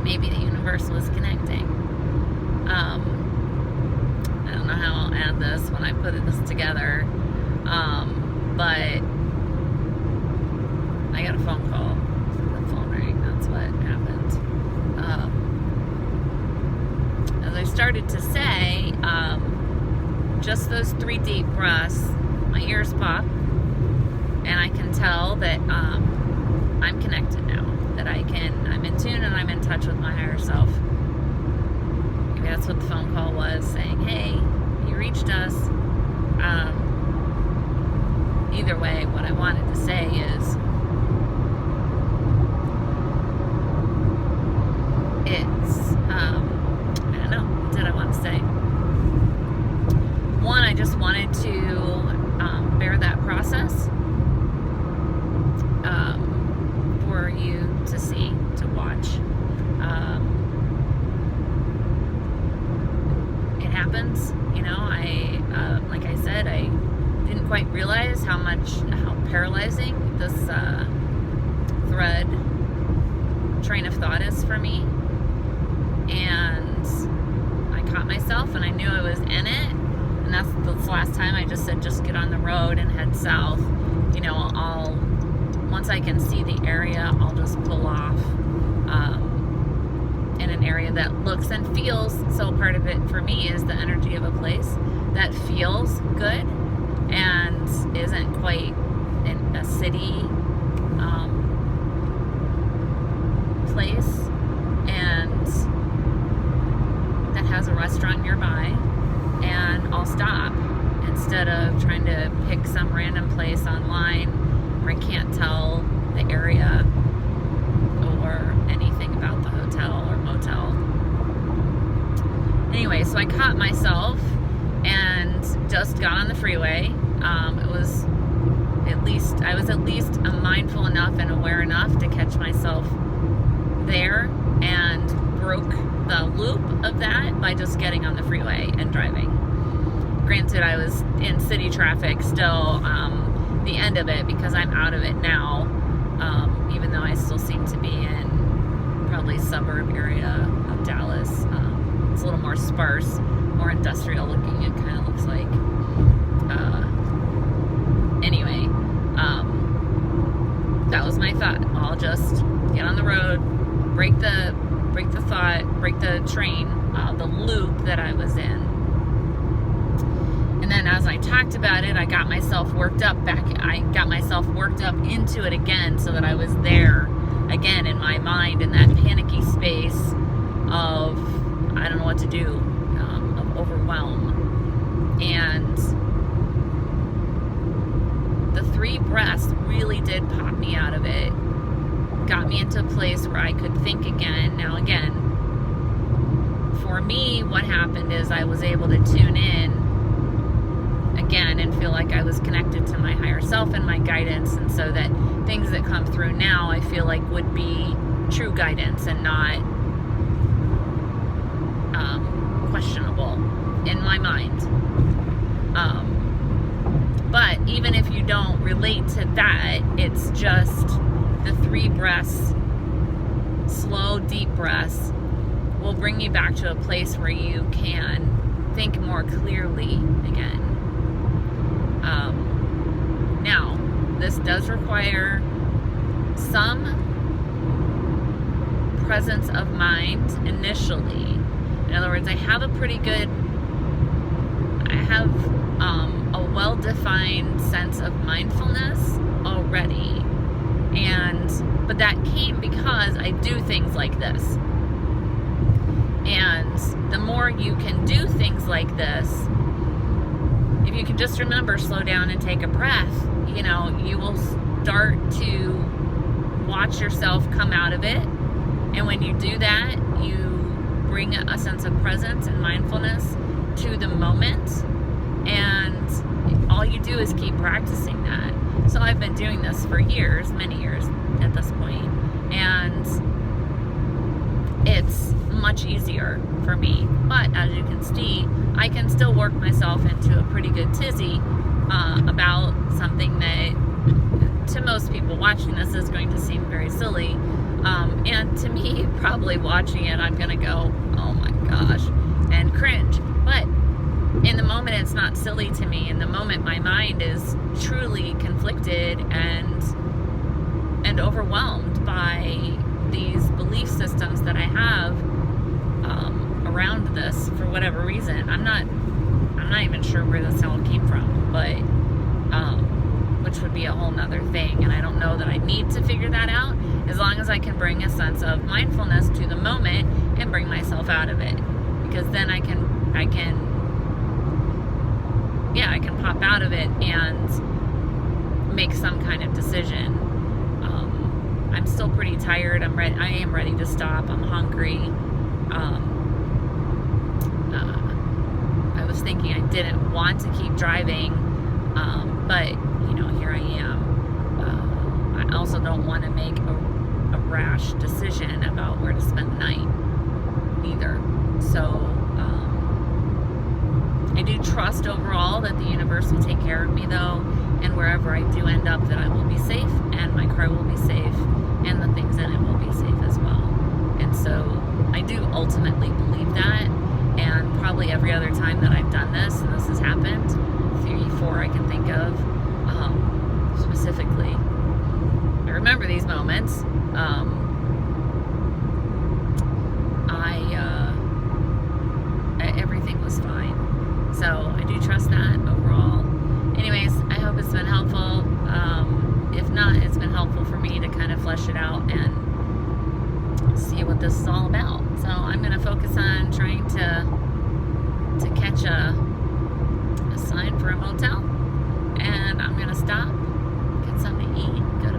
maybe the universe was connecting. I don't know how I'll add this when I put this together, but I got a phone call. The phone rang. That's what happened. As I started to say, just those 3 deep breaths, my ears pop, and I can tell that I'm connected now. That I'm in tune and I'm in touch with my higher self. Maybe that's what the phone call was, saying, hey, you reached us. Either way, what I wanted to say is, I don't know, what did I want to say? One, I just wanted to bear that process for you to see, to watch. It happens, you know. Like I said, I didn't quite realize how paralyzing this thread train of thought is for me. And I caught myself, and I knew I was in it. And that's the last time I just said, just get on the road and head south. You know, once I can see the area, I'll just pull off in an area that looks and feels. So part of it for me is the energy of a place that feels good and isn't quite in a city place, and that has a restaurant nearby, and I'll stop instead of trying to pick some random place online where I can't tell the area or anything about the hotel or motel. Anyway, so I caught myself and just got on the freeway. I was at least mindful enough and aware enough to catch myself there, and broke the loop of that by just getting on the freeway and driving. Granted, I was in city traffic still, the end of it, because I'm out of it now, even though I still seem to be in probably suburb area of Dallas. It's a little more sparse, more industrial looking, it kind of looks like. Anyway, that was my thought. I'll just get on the road, break the train, the loop that I was in. And then as I talked about it, I got myself worked up into it again, so that I was there again in my mind, in that panicky space of I don't know what to do, of overwhelm. And the 3 breaths really did pop me out of it, got me into a place where I could think again. Now again, for me, what happened is I was able to tune in again and feel like I was connected to my higher self and my guidance, and so that things that come through now I feel like would be true guidance and not questionable in my mind. But even if you don't relate to that, it's just the 3 breaths, slow, deep breaths, will bring you back to a place where you can think more clearly again. Now, this does require some presence of mind initially. In other words, I have a well-defined sense of mindfulness already, but that came because I do things like this. And the more you can do things like this, if you can just remember, slow down and take a breath, you know, you will start to watch yourself come out of it. And when you do that, you bring a sense of presence and mindfulness to the moment, and all you do is keep practicing that. So I've been doing this for years, many years at this point, and it's much easier for me. But as you can see, I can still work myself into a pretty good tizzy about something that to most people watching this is going to seem very silly, And to me, probably watching it, I'm going to go, oh my gosh, and cringe. But in the moment, it's not silly to me. In the moment, my mind is truly conflicted and overwhelmed by these belief systems that I have around this for whatever reason. I'm not even sure where this all came from, but which would be a whole nother thing, and I don't know that I need to figure that out, as long as I can bring a sense of mindfulness to the moment and bring myself out of it, because then I can pop out of it and make some kind of decision. I'm still pretty tired. I am ready to stop. I'm hungry. I was thinking I didn't want to keep driving, but here I am. I also don't want to make a rash decision about where to spend the night either. So I do trust overall that the universe will take care of me, though, and wherever I do end up, that I will be safe, and my car will be safe, and the things in it will be safe as well. And so I do ultimately believe that, and probably every other time that I've done this, and this has happened, 3-4 I can think of specifically. I remember these moments. Everything was fine. So I do trust that overall. Anyways, I hope it's been helpful. If not, it's been helpful for me to kind of flesh it out and see what this is all about. So I'm going to focus on trying to catch a sign for a motel, and I'm going to stop, get something to eat, go to